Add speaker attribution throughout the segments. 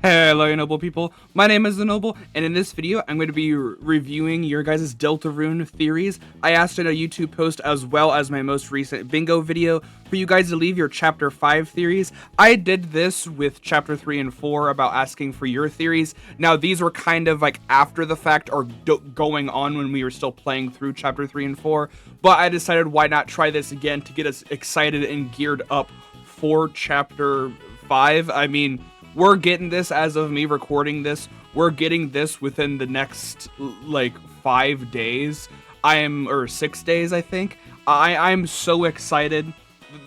Speaker 1: Hello, you noble people. My name is the Noble, and in this video, I'm going to be reviewing your guys' Deltarune theories. I asked in a YouTube post as well as my most recent bingo video for you guys to leave your Chapter 5 theories. I did this with Chapter 3 and 4 about asking for your theories. Now, these were kind of like after the fact or going on when we were still playing through Chapter 3 and 4, but I decided why not try this again to get us excited and geared up for Chapter 5. I mean, we're getting this as of me recording this. We're getting this within the next like 5 days. Or 6 days, I think. I'm so excited.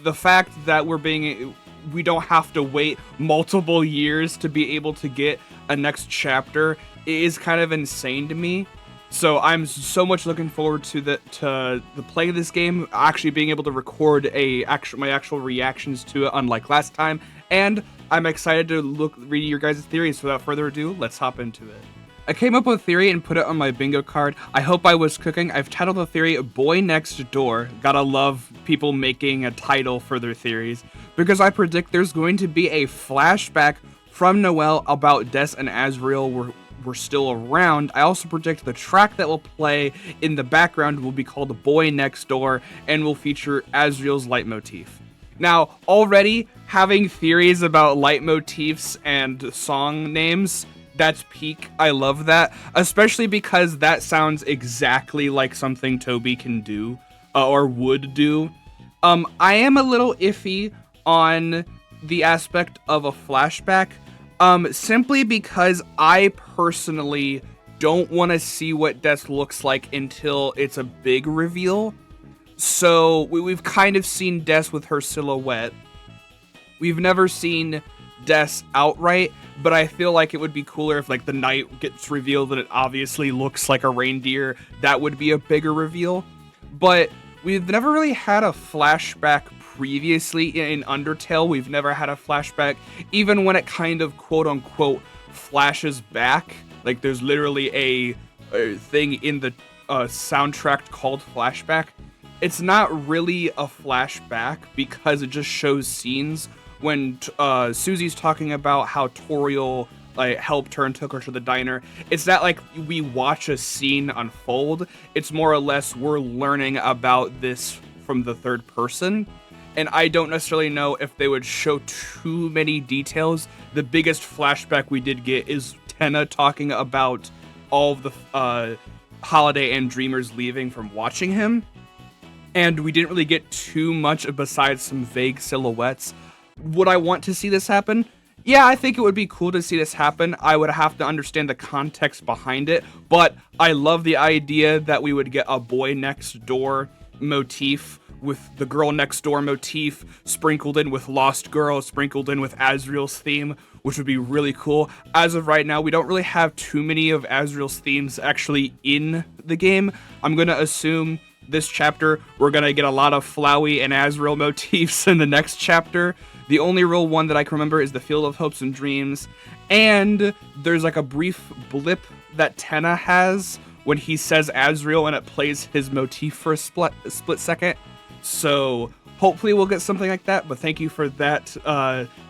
Speaker 1: The fact that we don't have to wait multiple years to be able to get a next chapter is kind of insane to me. So I'm so much looking forward to the play of this game, actually being able to record my actual reactions to it, unlike last time, and I'm excited to read your guys' theories. So without further ado, let's hop into it. I came up with a theory and put it on my bingo card. I hope I was cooking. I've titled the theory Boy Next Door. Gotta love people making a title for their theories, because I predict there's going to be a flashback from Noelle about Des and Azriel were still around. I also predict the track that will play in the background will be called Boy Next Door and will feature Azriel's leitmotif. Now, already having theories about leitmotifs and song names, that's peak. I love that, especially because that sounds exactly like something Toby can do or would do. I am a little iffy on the aspect of a flashback, simply because I personally don't want to see what Des looks like until it's a big reveal. So we've kind of seen Des with her silhouette. We've never seen Des outright, but I feel like it would be cooler if like the night gets revealed and it obviously looks like a reindeer. That would be a bigger reveal. But we've never really had a flashback previously in Undertale. We've never had a flashback, even when it kind of quote unquote flashes back. Like there's literally a thing in the soundtrack called flashback. It's not really a flashback because it just shows scenes when Susie's talking about how Toriel helped her and took her to the diner. It's not like we watch a scene unfold. It's more or less we're learning about this from the third person. And I don't necessarily know if they would show too many details. The biggest flashback we did get is Tenna talking about all of the Holiday and Dreamers leaving from watching him. And we didn't really get too much besides some vague silhouettes. Would I want to see this happen? Yeah, I think it would be cool to see this happen. I would have to understand the context behind it, but I love the idea that we would get a Boy Next Door motif with the Girl Next Door motif sprinkled in with Lost Girl, sprinkled in with Azriel's theme, which would be really cool. As of right now, we don't really have too many of Azriel's themes actually in the game. I'm going to assume this chapter we're going to get a lot of Flowey and Azriel motifs in the next chapter. The only real one that I can remember is the Field of Hopes and Dreams, and there's like a brief blip that Tenna has when he says Azriel and it plays his motif for a split second. So hopefully we'll get something like that, but thank you for that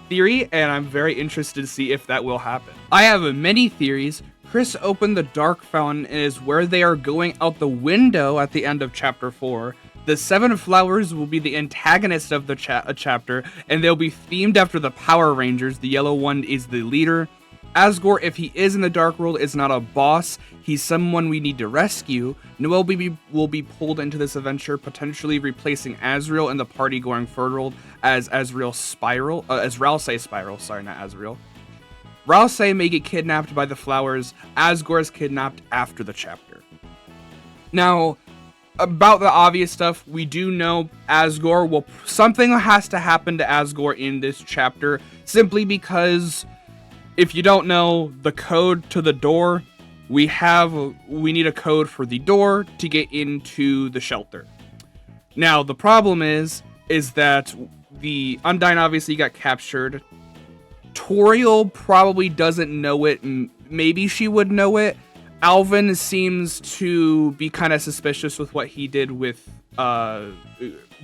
Speaker 1: theory, and I'm very interested to see if that will happen. I have many theories. Chris opened the Dark Fountain and is where they are going out the window at the end of Chapter 4. The 7 Flowers will be the antagonist of the chapter, and they'll be themed after the Power Rangers. The yellow one is the leader. Asgore, if he is in the Dark World, is not a boss. He's someone we need to rescue. Noelle will be pulled into this adventure, potentially replacing Azriel and the party going forward as Ralsei Spiral. Sorry, not Azriel. Ralsei may get kidnapped by the Flowers. Asgore is kidnapped after the chapter. Now, about the obvious stuff, we do know something has to happen to Asgore in this chapter, simply because if you don't know the code to the door, we need a code for the door to get into the shelter. Now, the problem is that the Undyne obviously got captured. Toriel probably doesn't know it. Maybe she would know it. Alvin seems to be kind of suspicious with what he did with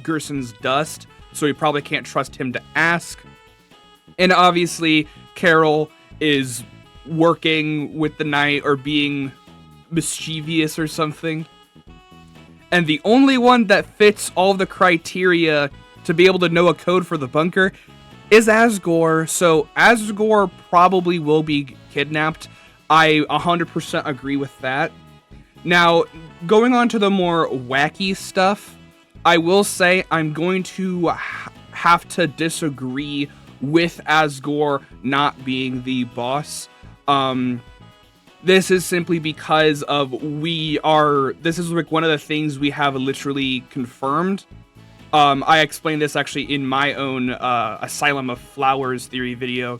Speaker 1: Gerson's dust, so he probably can't trust him to ask. And obviously, Carol is working with the knight or being mischievous or something. And the only one that fits all the criteria to be able to know a code for the bunker is Asgore. So Asgore probably will be kidnapped. I 100% agree with that. Now, going on to the more wacky stuff, I will say I'm going to have to disagree with Asgore not being the boss. This is simply because of this is like one of the things we have literally confirmed. I explained this actually in my own Asylum of Flowers theory video.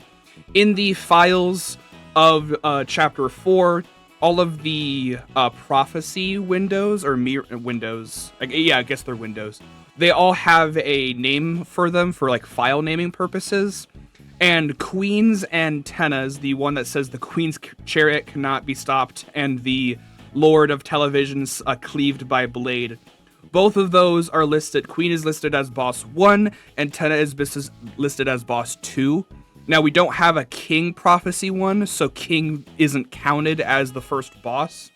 Speaker 1: In the files of chapter 4, all of the prophecy windows, or windows, yeah, I guess they're windows, they all have a name for them for like file naming purposes. And Queen's Antennas, the one that says the Queen's Chariot cannot be stopped, and the Lord of Television's cleaved by blade. Both of those are listed. Queen is listed as boss 1, Antenna is listed as boss 2. Now, we don't have a King Prophecy one, so King isn't counted as the first boss.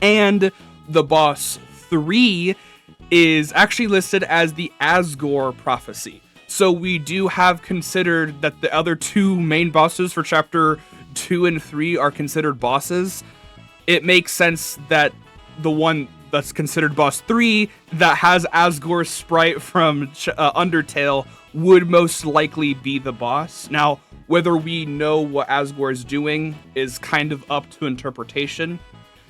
Speaker 1: And the boss 3 is actually listed as the Asgore Prophecy. So we do have considered that the other two main bosses for chapter 2 and 3 are considered bosses. It makes sense that the one that's considered boss 3 that has Asgore's sprite from Undertale would most likely be the boss. Now, whether we know what Asgore is doing is kind of up to interpretation.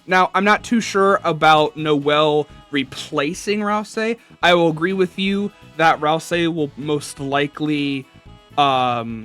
Speaker 1: Now, I'm not too sure about Noelle replacing Rousey. I will agree with you that Rousey will most likely, Noelle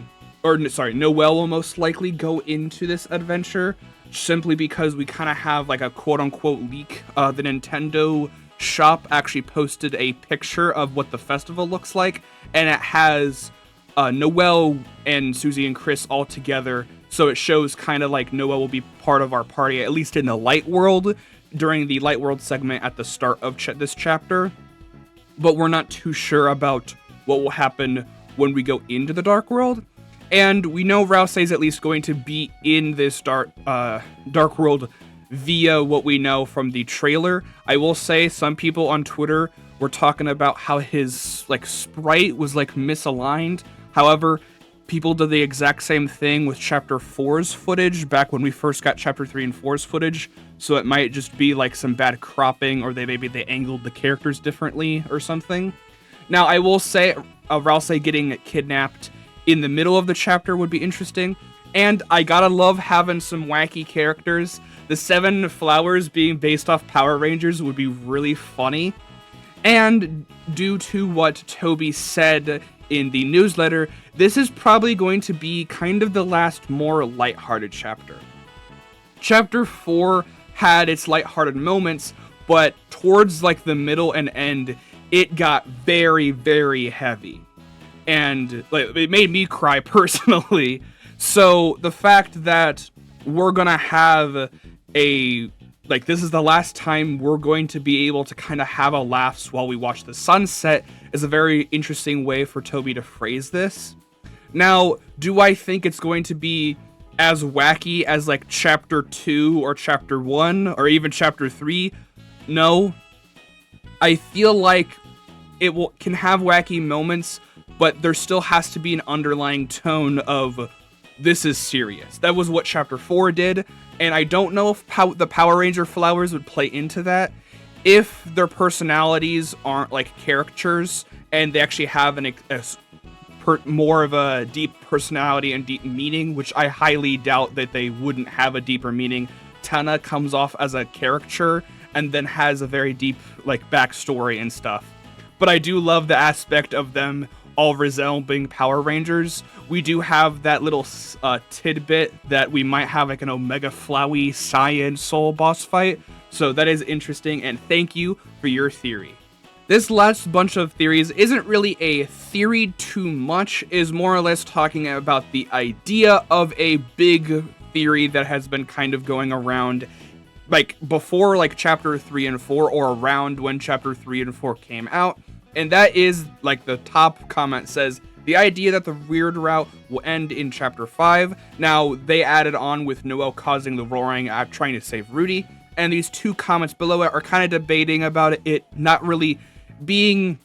Speaker 1: will most likely go into this adventure, simply because we kind of have like a quote-unquote leak. The Nintendo shop actually posted a picture of what the festival looks like, and it has Noelle and Susie and Chris all together. So it shows kind of like Noelle will be part of our party, at least in the Light World, during the Light World segment at the start of this chapter. But we're not too sure about what will happen when we go into the Dark World. And we know Rousey is at least going to be in this Dark World via what we know from the trailer. I will say some people on Twitter were talking about how his like sprite was like misaligned. However, people did the exact same thing with chapter 4's footage back when we first got chapter 3 and 4's footage. So it might just be like some bad cropping, or maybe they angled the characters differently or something. Now, I will say Rousey getting kidnapped in the middle of the chapter would be interesting. And I gotta love having some wacky characters. The 7 flowers being based off Power Rangers would be really funny. And due to what Toby said in the newsletter, this is probably going to be kind of the last more lighthearted chapter. Chapter 4 had its lighthearted moments, but towards like the middle and end, it got very, very heavy. And like, it made me cry personally. So the fact that we're gonna have this is the last time we're going to be able to kind of have a laughs while we watch the sunset is a very interesting way for Toby to phrase this. Now, do I think it's going to be as wacky as like chapter 2 or chapter 1 or even chapter 3? No. I feel like it can have wacky moments, but there still has to be an underlying tone of this is serious. That was what chapter 4 did, and I don't know if the Power Ranger flowers would play into that. If their personalities aren't like caricatures and they actually have more of a deep personality and deep meaning, which I highly doubt that they wouldn't have a deeper meaning. Tana comes off as a caricature and then has a very deep like backstory and stuff. But I do love the aspect of them all resembling Power Rangers. We do have that little tidbit that we might have like an Omega Flowey Cyan Soul boss fight. So that is interesting, and thank you for your theory. This last bunch of theories isn't really a theory too much, is more or less talking about the idea of a big theory that has been kind of going around like before like chapter 3 and 4 or around when chapter 3 and 4 came out. And that is, like the top comment says, The idea that the weird route will end in chapter 5. Now, they added on with Noelle causing the roaring act trying to save Rudy, and these two comments below it are kind of debating about it not really being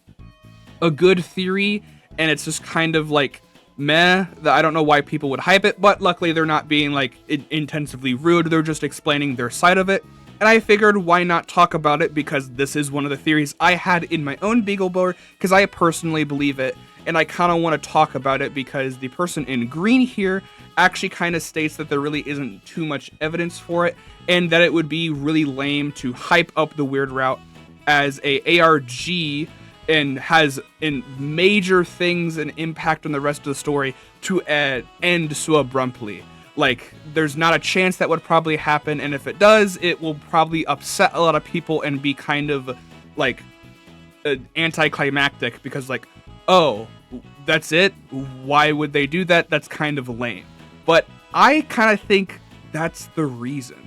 Speaker 1: a good theory, and it's just kind of like meh. I don't know why people would hype it, but luckily they're not being like intensively rude. They're just explaining their side of it. And I figured why not talk about it, because this is one of the theories I had in my own Beagle board, because I personally believe it. And I kind of want to talk about it because the person in green here actually kind of states that there really isn't too much evidence for it, and that it would be really lame to hype up the weird route as a ARG and has in major things an impact on the rest of the story to end so abruptly. Like, there's not a chance that would probably happen, and if it does, it will probably upset a lot of people and be kind of like anticlimactic, because like, oh, that's it? Why would they do that? That's kind of lame. But I kind of think that's the reason.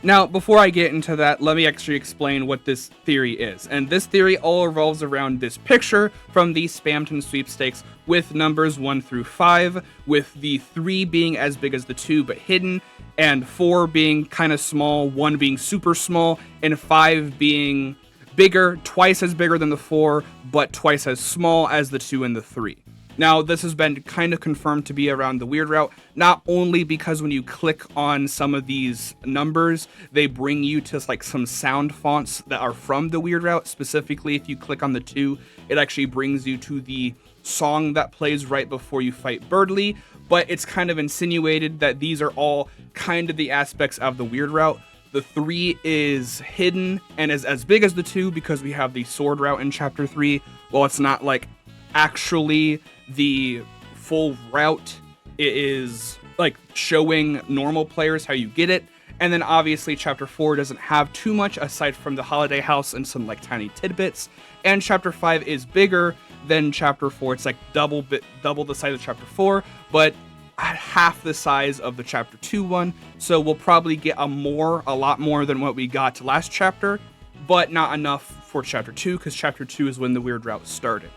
Speaker 1: Now, before I get into that, let me actually explain what this theory is. And this theory all revolves around this picture from the Spamton sweepstakes with numbers 1 through 5, with the 3 being as big as the 2 but hidden, and 4 being kind of small, 1 being super small, and 5 being bigger, twice as bigger than the 4, but twice as small as the 2 and the 3. Now, this has been kind of confirmed to be around the weird route, not only because when you click on some of these numbers, they bring you to like some sound fonts that are from the weird route. Specifically, if you click on the 2, it actually brings you to the song that plays right before you fight Birdly, but it's kind of insinuated that these are all kind of the aspects of the weird route. The 3 is hidden and is as big as the 2 because we have the sword route in chapter 3. Well, it's not like actually the full route. It is like showing normal players how you get it. And then obviously chapter 4 doesn't have too much aside from the holiday house and some like tiny tidbits. And chapter 5 is bigger than chapter 4. It's like double the size of chapter 4, but at half the size of the chapter 2 one. So we'll probably get a lot more than what we got last chapter, but not enough for chapter 2, because chapter 2 is when the weird route started.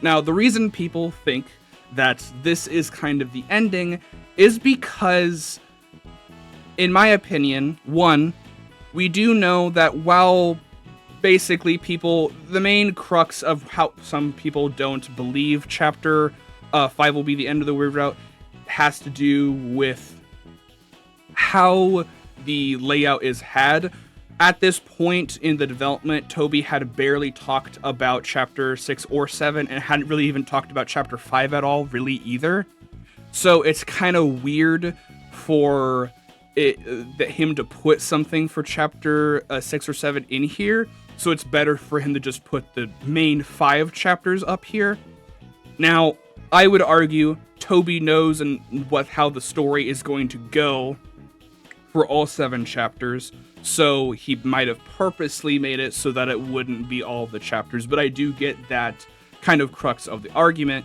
Speaker 1: Now, the reason people think that this is kind of the ending is because, in my opinion, 1, we do know that while basically the main crux of how some people don't believe chapter 5 will be the end of the weird route has to do with how the layout is had. At this point in the development, Toby had barely talked about chapter 6 or 7 and hadn't really even talked about chapter 5 at all, really either. So it's kind of weird for him to put something for chapter 6 or 7 in here. So it's better for him to just put the main 5 chapters up here. Now, I would argue Toby knows how the story is going to go for all 7 chapters. So he might have purposely made it so that it wouldn't be all the chapters, but I do get that kind of crux of the argument.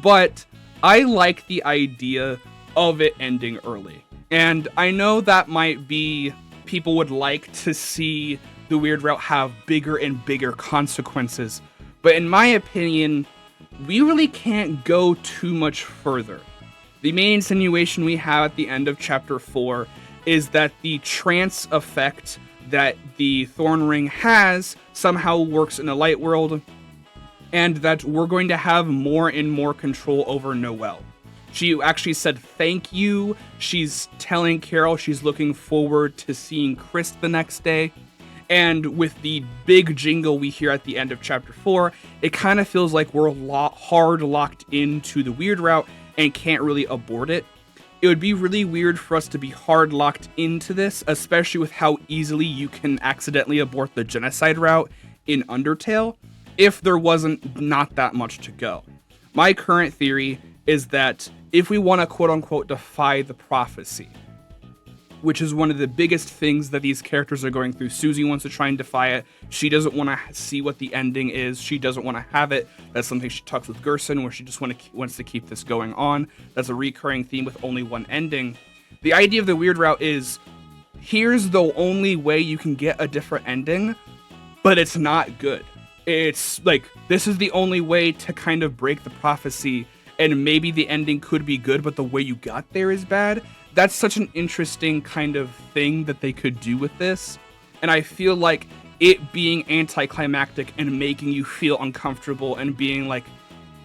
Speaker 1: But I like the idea of it ending early. And I know that might be, people would like to see the weird route have bigger and bigger consequences. But in my opinion, we really can't go too much further. The main insinuation we have at the end of chapter 4 is that the trance effect that the Thorn Ring has somehow works in the light world, and that we're going to have more and more control over Noelle. She actually said thank you. She's telling Carol she's looking forward to seeing Chris the next day. And with the big jingle we hear at the end of chapter 4, it kind of feels like we're hard locked into the weird route and can't really abort it. It would be really weird for us to be hard locked into this, especially with how easily you can accidentally abort the genocide route in Undertale, if there wasn't not that much to go. My current theory is that if we want to quote-unquote defy the prophecy, which is one of the biggest things that these characters are going through. Susie wants to try and defy it. She doesn't want to see what the ending is. She doesn't want to have it. That's something she talks with Gerson, where she just wants to keep this going on. That's a recurring theme with only one ending. The idea of the weird route is, here's the only way you can get a different ending, but it's not good. It's like, this is the only way to kind of break the prophecy and maybe the ending could be good, but the way you got there is bad. That's such an interesting kind of thing that they could do with this. And I feel like it being anticlimactic and making you feel uncomfortable and being like,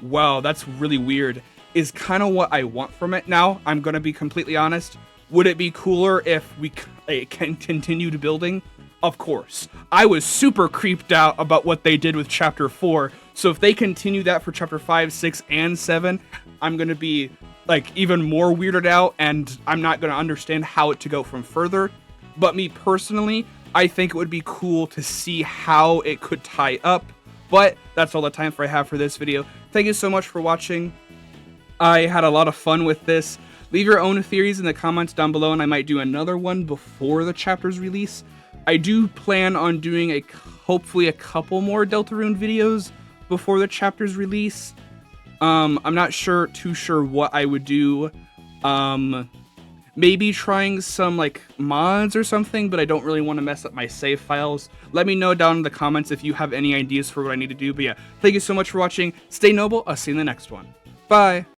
Speaker 1: wow, that's really weird, is kind of what I want from it. Now, I'm going to be completely honest. Would it be cooler if we can continued building? Of course. I was super creeped out about what they did with Chapter 4. So if they continue that for Chapter 5, 6, and 7, I'm going to be like even more weirded out, and I'm not going to understand how it to go from further. But me personally, I think it would be cool to see how it could tie up. But that's all the time I have for this video. Thank you so much for watching. I had a lot of fun with this. Leave your own theories in the comments down below, and I might do another one before the chapter's release. I do plan on doing hopefully a couple more Deltarune videos before the chapter's release. I'm not too sure what I would do. Maybe trying some like mods or something, but I don't really want to mess up my save files. Let me know down in the comments if you have any ideas for what I need to do. But yeah, thank you so much for watching. Stay noble. I'll see you in the next one. Bye.